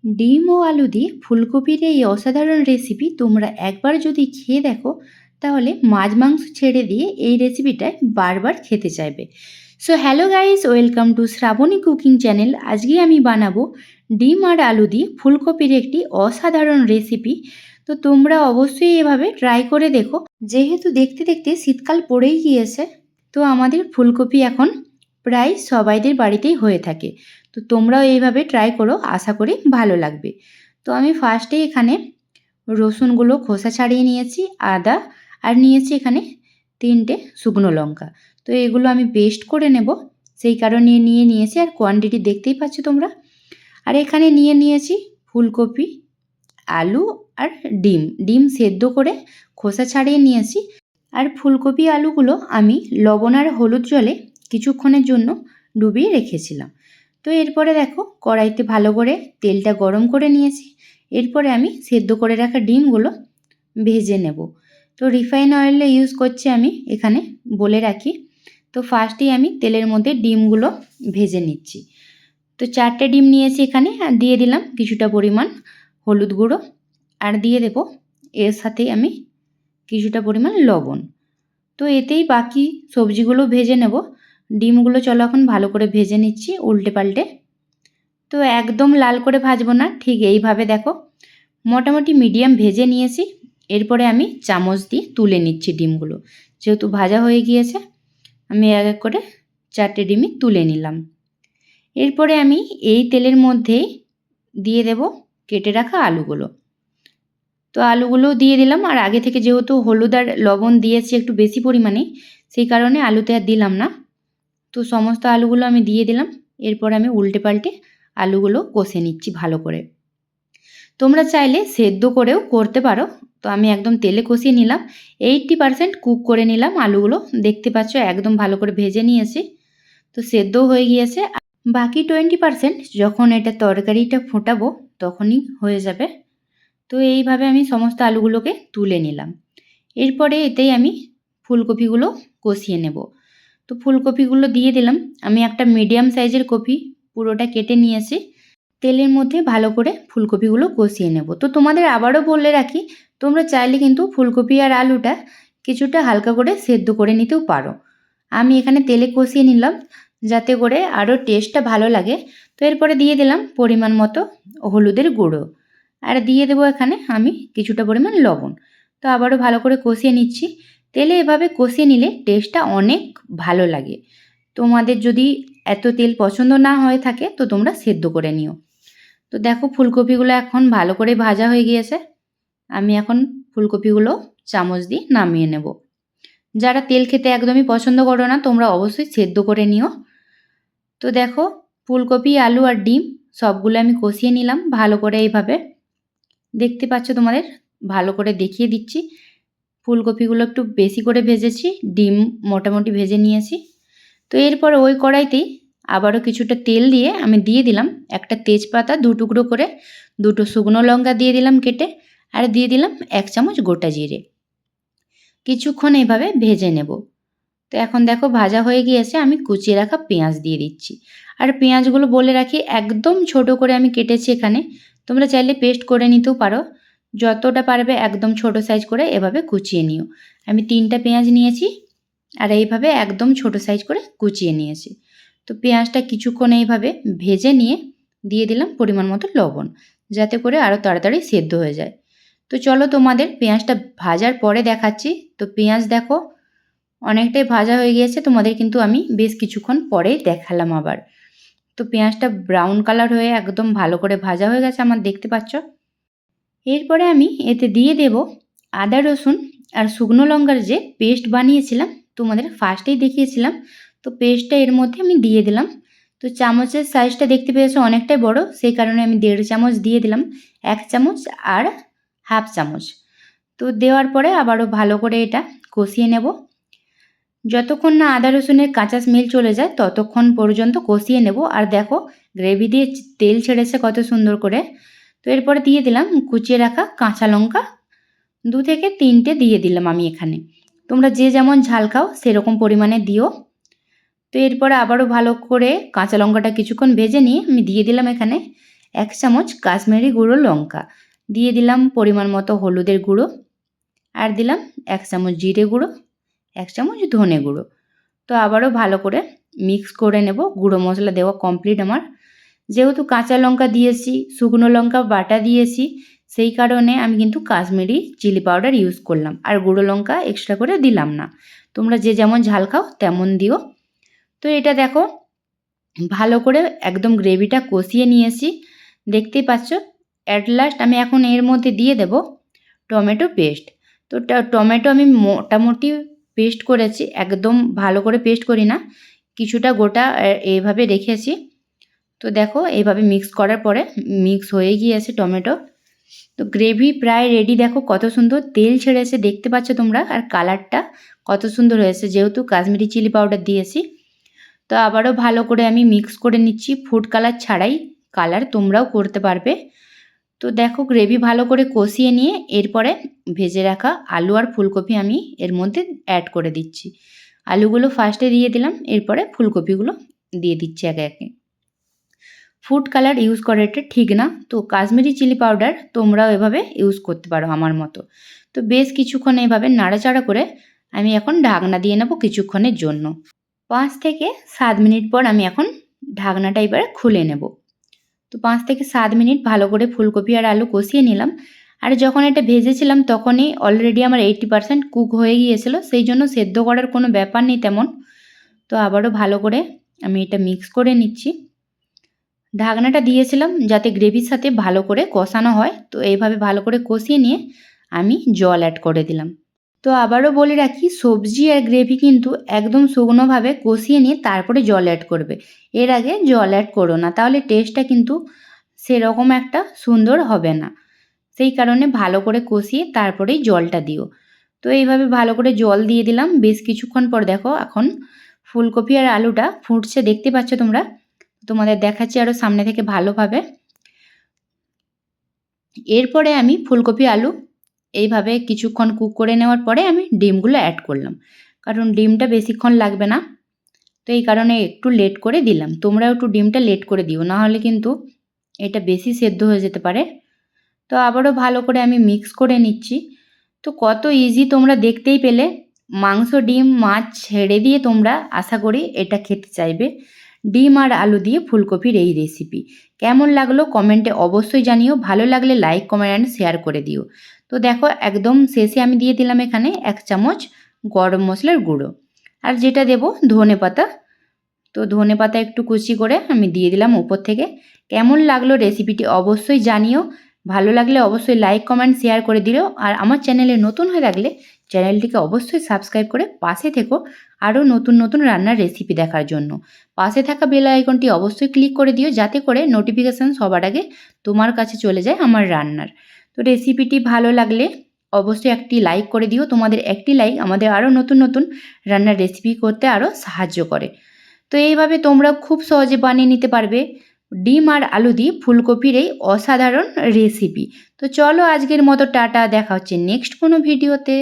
ডিম ও আলু দিয়ে ফুলকপির এই অসাধারণ রেসিপি তোমরা একবার যদি খেয়ে দেখো তাহলে মাছ মাংস ছেড়ে দিয়ে এই রেসিপিটায় বারবার খেতে চাইবে। So hello guys, welcome to Shraboni cooking channel. আজকে আমি বানাবো ডিম আর আলু দিয়ে ফুলকপির একটি অসাধারণ রেসিপি। তো তোমরা অবশ্যই এভাবে ট্রাই করে দেখো। যেহেতু দেখতে দেখতে শীতকাল পড়েই গিয়েছে, তো আমাদের ফুলকপি এখন প্রায় সবাইদের বাড়িতেই হয়ে থাকে। তো তোমরাও এইভাবে ট্রাই করো, আশা করি ভালো লাগবে। তো আমি ফার্স্টে এখানে রসুনগুলো খোসা ছাড়িয়ে নিয়েছি, আদা আর নিয়েছি এখানে 3টে শুকনো লঙ্কা। তো এগুলো আমি পেস্ট করে নেব, সেই কারণে নিয়ে নিয়েছি, আর কোয়ান্টিটি দেখতেই পাচ্ছ তোমরা। আর এখানে নিয়ে নিয়েছি ফুলকপি, আলু আর ডিম। ডিম সেদ্ধ করে খোসা ছাড়িয়ে নিয়েছি। আর ফুলকপি আলুগুলো আমি লবণ আর হলুদ জলে কিছুক্ষণের জন্য ডুবিয়ে রেখেছিলাম। তো এরপরে দেখো কড়াইতে ভালো করে তেলটা গরম করে নিয়েছি। এরপরে আমি সেদ্ধ করে রাখা ডিমগুলো ভেজে নেব। তো রিফাইন অয়েল ইউজ করছি আমি এখানে, বলে রাখি। তো ফার্স্টেই আমি তেলের মধ্যে ডিমগুলো ভেজে নিচ্ছি। তো 4টে ডিম নিয়েছি এখানে, আর দিয়ে দিলাম কিছুটা পরিমাণ হলুদ গুঁড়ো, আর দিয়ে দেব এর সাথে আমি কিছুটা পরিমাণ লবণ। তো এতেই বাকি সবজিগুলো ভেজে নেব। ডিমগুলো চলো এখন ভালো করে ভেজে নিচ্ছি উল্টে পাল্টে। তো একদম লাল করে ভাজবো না, ঠিক এইভাবে দেখো মোটামুটি মিডিয়াম ভেজে নিয়েছি। এরপরে আমি চামচ দিয়ে তুলে নিচ্ছি ডিমগুলো। যেহেতু ভাজা হয়ে গিয়েছে, আমি এক এক করে 4টে ডিমই তুলে নিলাম। এরপরে আমি এই তেলের মধ্যেই দিয়ে দেব কেটে রাখা আলুগুলো। তো আলুগুলোও দিয়ে দিলাম, আর আগে থেকে যেহেতু হলুদ আর লবণ দিয়েছি একটু বেশি পরিমাণে, সেই কারণে আলুতে আর দিলাম না। তো সমস্ত আলুগুলো আমি দিয়ে দিলাম। এরপর আমি উল্টে পাল্টে আলুগুলো কষে নিচ্ছি ভালো করে। তোমরা চাইলে সেদ্ধ করেও করতে পারো। তো আমি একদম তেলে কষিয়ে নিলাম, 80% কুক করে নিলাম আলুগুলো। দেখতে পাচ্ছ একদম ভালো করে ভেজে নিয়েছি। তো সেদ্ধও হয়ে গিয়েছে। বাকি 20% যখন এটা তরকারিটা ফোটাবো তখনই হয়ে যাবে। তো এইভাবে আমি সমস্ত আলুগুলোকে তুলে নিলাম। এরপরে এতেই আমি ফুলকপিগুলো কষিয়ে নেব। তো ফুলকপিগুলো দিয়ে দিলাম। আমি একটা মিডিয়াম সাইজের কপি পুরোটা কেটে নিয়েছি। তেলের মধ্যে ভালো করে ফুলকপিগুলো কষিয়ে নেব। তো তোমাদের আবারও বলে রাখি, তোমরা চাইলে কিন্তু ফুলকপি আর আলুটা কিছুটা হালকা করে সেদ্ধ করে নিতেও পারো। আমি এখানে তেলে কষিয়ে নিলাম যাতে করে আরও টেস্টটা ভালো লাগে। তো এরপরে দিয়ে দিলাম পরিমাণ মতো হলুদের গুঁড়ো, আর দিয়ে দেবো এখানে আমি কিছুটা পরিমাণ লবণ। তো আবারও ভালো করে কষিয়ে নিচ্ছি। তেলে এভাবে কষিয়ে নিলে টেস্টটা অনেক ভালো লাগে। তোমাদের যদি এত তেল পছন্দ না হয়ে থাকে তো তোমরা সেদ্ধ করে নিও। তো দেখো ফুলকপিগুলো এখন ভালো করে ভাজা হয়ে গিয়েছে। আমি এখন ফুলকপিগুলো চামচ দিয়ে নামিয়ে নেব। যারা তেল খেতে একদমই পছন্দ করো না তোমরা অবশ্যই সেদ্ধ করে নিও। তো দেখো ফুলকপি, আলু আর ডিম সবগুলো আমি কষিয়ে নিলাম ভালো করে। এইভাবে দেখতে পাচ্ছ, তোমাদের ভালো করে দেখিয়ে দিচ্ছি। ফুলকপিগুলো একটু বেশি করে ভেজেছি, ডিম মোটামুটি ভেজে নিয়েছি। তো এরপর ওই কড়াইতেই আবারও কিছুটা তেল দিয়ে আমি দিয়ে দিলাম একটা তেজপাতা 2 টুকরো করে, 2টো শুকনো লঙ্কা দিয়ে দিলাম কেটে, আর দিয়ে দিলাম 1 চামচ গোটা জিরে। কিছুক্ষণ এইভাবে ভেজে নেব। তো এখন দেখো ভাজা হয়ে গিয়েছে, আমি কুচিয়ে রাখা পেঁয়াজ দিয়ে দিচ্ছি। আর পেঁয়াজগুলো বলে রাখি একদম ছোট করে আমি কেটেছি এখানে। তোমরা চাইলে পেস্ট করে নিতেও পারো, যতটা পারবে একদম ছোট সাইজ করে এভাবে কুচিয়ে নিও। আমি 3টা পেঁয়াজ নিয়েছি, আর এইভাবে একদম ছোট সাইজ করে কুচিয়ে নিয়েছি। তো পেঁয়াজটা কিছুক্ষণ এইভাবে ভেজে নিয়ে দিয়ে দিলাম পরিমাণ মতো লবণ, যাতে করে আরও তাড়াতাড়ি সেদ্ধ হয়ে যায়। তো চলো তোমাদের পেঁয়াজটা ভাজার পরে দেখাচ্ছি। তো পেঁয়াজ দেখো অনেকটাই ভাজা হয়ে গিয়েছে, তোমাদের কিন্তু আমি বেশ কিছুক্ষণ পরেই দেখালাম আবার। তো পেঁয়াজটা ব্রাউন কালার হয়ে একদম ভালো করে ভাজা হয়ে গেছে আমার, দেখতে পাচ্ছ। এরপরে আমি এতে দিয়ে দেব আদা, রসুন আর শুকনো লঙ্কার যে পেস্ট বানিয়েছিলাম, তোমাদের ফার্স্টেই দেখিয়েছিলাম। তো পেস্টটা এর মধ্যে আমি দিয়ে দিলাম। তো চামচের সাইজটা দেখতে পেয়েছো অনেকটাই বড়, সেই কারণে আমি 1.5 চামচ দিয়ে দিলাম, 1 চামচ আর হাফ চামচ। তো দেওয়ার পরে আবারও ভালো করে এটা কষিয়ে নেব। যতক্ষণ না আদা রসুনের কাঁচা স্মেল চলে যায় ততক্ষণ পর্যন্ত কষিয়ে নেব। আর দেখো গ্রেভি দিয়ে তেল ছেড়েছে কত সুন্দর করে। তো এরপরে দিয়ে দিলাম কুচিয়ে রাখা কাঁচা লঙ্কা, 2 থেকে 3টে দিয়ে দিলাম আমি এখানে। তোমরা যে যেমন ঝাল খাও সেরকম পরিমাণে দিও। তো এরপরে আবারও ভালো করে কাঁচা লঙ্কাটা কিছুক্ষণ ভেজে নিয়ে আমি দিয়ে দিলাম এখানে 1 চামচ কাশ্মীরি গুঁড়ো লঙ্কা, দিয়ে দিলাম পরিমাণ মতো হলুদের গুঁড়ো, আর দিলাম 1 চামচ জিরে গুঁড়ো, 1 চামচ ধনে গুঁড়ো। তো আবারও ভালো করে মিক্স করে নেব। গুঁড়ো মশলা দেওয়া কমপ্লিট আমার। যেহেতু কাঁচা লঙ্কা দিয়েছি, শুকনো লঙ্কা বাটা দিয়েছি, সেই কারণে আমি কিন্তু কাশ্মীরি চিলি পাউডার ইউজ করলাম, আর গুঁড়ো লঙ্কা এক্সট্রা করে দিলাম না। তোমরা যে যেমন ঝাল খাও তেমন দিও। তো এটা দেখো ভালো করে একদম গ্রেভিটা কষিয়ে নিয়েছি, দেখতেই পাচ্ছ। অ্যাট লাস্ট আমি এখন এর মধ্যে দিয়ে দেব টমেটো পেস্ট। তো টমেটো আমি মোটামুটি পেস্ট করেছি, একদম ভালো করে পেস্ট করি না, কিছুটা গোটা এইভাবে রেখেছি। তো দেখো এইভাবে মিক্স করার পরে মিক্স হয়ে গিয়েছে টমেটো। তো গ্রেভি প্রায় রেডি। দেখো কত সুন্দর তেল ছেড়েছে, দেখতে পাচ্ছ তোমরা, আর কালারটা কত সুন্দর হয়েছে যেহেতু কাশ্মীরি চিলি পাউডার দিয়েছি। তো আবারও ভালো করে আমি মিক্স করে নিচ্ছি, ফুড কালার ছাড়াই কালার তোমরাও করতে পারবে। তো দেখো গ্রেভি ভালো করে কষিয়ে নিয়ে এরপরে ভেজে রাখা আলু আর ফুলকপি আমি এর মধ্যে অ্যাড করে দিচ্ছি। আলুগুলো ফার্স্টে দিয়ে দিলাম, এরপরে ফুলকপিগুলো দিয়ে দিচ্ছি একে একে। ফুড কালার ইউজ করাটা ঠিক না, তো কাশ্মীরি চিলি পাউডার তোমরাও এভাবে ইউজ করতে পারো আমার মতো। তো বেশ কিছুক্ষণ এভাবে নাড়াচাড়া করে আমি এখন ঢাকনা দিয়ে নেব কিছুক্ষণের জন্য। 5 থেকে 7 মিনিট পর আমি এখন ঢাকনাটা এবারে খুলে নেব। তো 5 থেকে 7 মিনিট ভালো করে ফুলকপি আর আলু কষিয়ে নিলাম। আর যখন এটা ভেজেছিলাম তখনই অলরেডি আমার 80% কুক হয়ে গিয়েছিল, সেই জন্য সেদ্ধ করার কোনো ব্যাপার নেই তেমন। তো আবারও ভালো করে আমি এটা মিক্স করে নিচ্ছি। ঢাকনাটা দিয়েছিলাম যাতে গ্রেভির সাথে ভালো করে কষানো হয়। তো এইভাবে ভালো করে কষিয়ে নিয়ে আমি জল অ্যাড করে দিলাম। তো আবারও বলে রাখি, সবজি আর গ্রেভি কিন্তু একদম শুকনোভাবে কষিয়ে নিয়ে তারপরে জল অ্যাড করবে, এর আগে জল অ্যাড করো না, তাহলে টেস্টটা কিন্তু সেরকম একটা সুন্দর হবে না। সেই কারণে ভালো করে কষিয়ে তারপরেই জলটা দিও। তো এইভাবে ভালো করে জল দিয়ে দিলাম। বেশ কিছুক্ষণ পর দেখো এখন ফুলকপি আর আলুটা ফুটছে, দেখতে পাচ্ছ তোমরা। তোমাদের দেখাচ্ছি আরও সামনে থেকে ভালোভাবে। এরপরে আমি ফুলকপি আলু এইভাবে কিছুক্ষণ কুক করে নেওয়ার পরে আমি ডিমগুলো অ্যাড করলাম, কারণ ডিমটা বেশিক্ষণ লাগবে না। তো এই কারণে একটু লেট করে দিলাম। তোমরাও একটু ডিমটা লেট করে দিও, নাহলে কিন্তু এটা বেশি সেদ্ধ হয়ে যেতে পারে। তো আবারও ভালো করে আমি মিক্স করে নিচ্ছি। তো কত ইজি তোমরা দেখতেই পেলে। মাংস, ডিম, মাছ ছেড়ে দিয়ে তোমরা আশা করি এটা খেতে চাইবে। ডিম আর আলু দিয়ে ফুলকপির এই রেসিপি কেমন লাগলো কমেন্টে অবশ্যই জানিও। ভালো লাগলে লাইক, কমেন্ট অ্যান্ড শেয়ার করে দিও। তো দেখো একদম শেষে আমি দিয়ে দিলাম এখানে 1 চামচ গরম মশলার গুঁড়ো, আর যেটা দেব ধনেপাতা। তো ধনেপাতা একটু কুচি করে আমি দিয়ে দিলাম উপর থেকে। কেমন লাগলো রেসিপিটি অবশ্যই জানিও। ভালো লাগলে অবশ্যই লাইক, কমেন্ট, শেয়ার করে দিও। আর আমার চ্যানেলে নতুন হয়ে থাকলে চ্যানেলটিকে অবশ্যই সাবস্ক্রাইব করে পাশে থেকো আরও নতুন নতুন রান্নার রেসিপি দেখার জন্য। পাশে থাকা বেল আইকনটি অবশ্যই ক্লিক করে দিও, যাতে করে নোটিফিকেশান সবার আগে তোমার কাছে চলে যায় আমার রান্নার। তো রেসিপিটি ভালো লাগলে অবশ্যই একটি লাইক করে দিও। তোমাদের একটি লাইক আমাদের আরও নতুন নতুন রান্নার রেসিপি করতে আরও সাহায্য করে। তো এইভাবে তোমরা খুব সহজে বানিয়ে নিতে পারবে ডিম আর আলু দিয়ে ফুলকপির এই অসাধারণ রেসিপি। তো চলো আজকের মতো টাটা, দেখা হচ্ছে নেক্সট কোনো ভিডিওতে।